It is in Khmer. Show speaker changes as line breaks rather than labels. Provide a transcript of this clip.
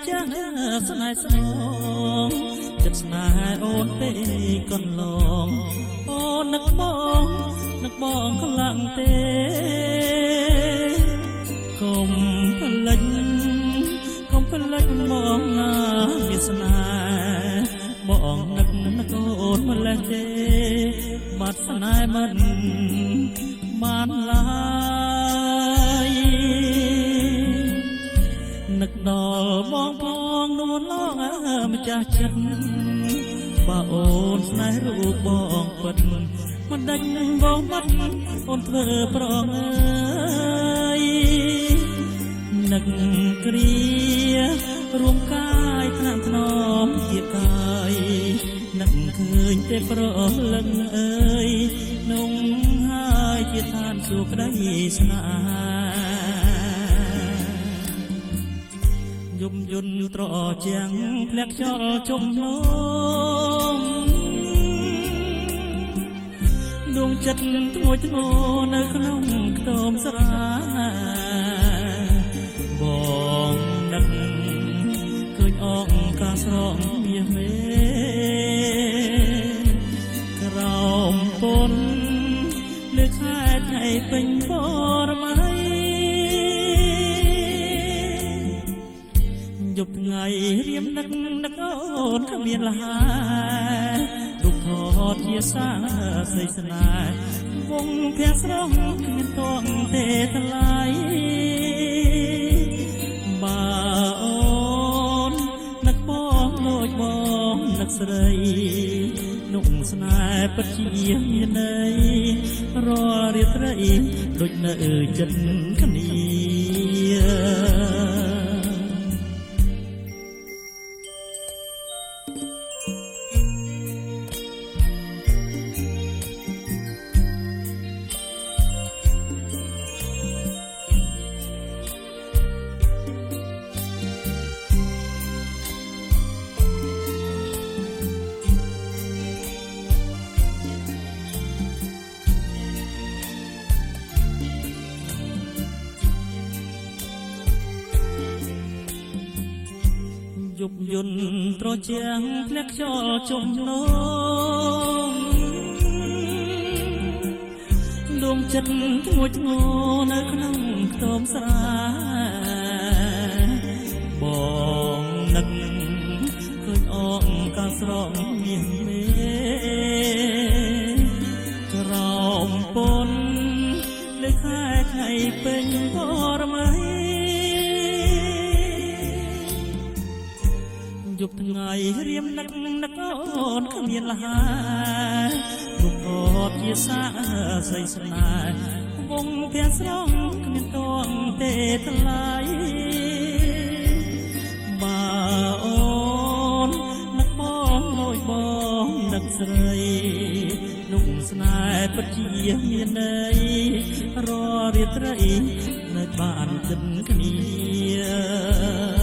ចាស់ស្នេហ៍ស្នងចិត្តស្នេហ៍អូនពេកកន្លងអូននឹកបងខ្លាំងទេកុំភ្លេចបងណាវាស្នេហ៍បងនឹកអូនម្លេះទេបាត់ស្នេហ៍មិនបានឡើយនឹកដល់បងផងនួនឡងម្ចាស់ចិត្តបើអូនស្នេហ៍រូបបងពិតមិនដេញបងបាត់អូនធ្វើប្រងអើយនឹកគ្រារួមកាយថ្នាំថ្នមជាកាយនឹកឃើញទេប្រលឹងអើយនំហើយជាឋានសួគ៌ក្ដីស្នេហ៍យំយន់ត្រជាងធ្លាក់ខ្យល់ជុំលងដួងចិត្តធ្ងន់ធ្ងរនៅក្នុងខ្ទមស្រាបងនឹកឃើញអងការស្រងមាសមេក្រោមពន់លើខែថ្ងៃពេញបរមៃយប់ថ្ងៃរៀមនឹកអូនគ្មានលហារូបថតជាសាស្រីស្នេហ៍វងភ័ក្រស្រងគ្មានតងទេថ្លៃបើអូននឹកបងដូចបងនឹកស្រីនោះស្នេហ៍ពិតជាមានន័យរាល់រាត្រីដូចនៅចិត្តគ្នាយប់យន់ត្រជាងធ្លាក់ខ្យល់ជុំលងដួងចិត្តធ្ងន់ធ្ងរនៅក្នុងខ្ទមស្រាបងនឹកឃើញអងការស្រងមាសមេក្រោមពន់លើខែថ្ងៃពេញបរមៃយប់ថ្ងៃរៀមនឹកអូនគ្មានលហារូបថតជាសាស្រីស្នេហ៍វងភ័ក្រស្រងគ្មានតងទេថ្លៃបើអូននឹកបងដូចបងនឹកស្រីនោះស្នេហ៍ពិតជាមានន័យរាល់រាត្រីនៅបានគិតគ្នា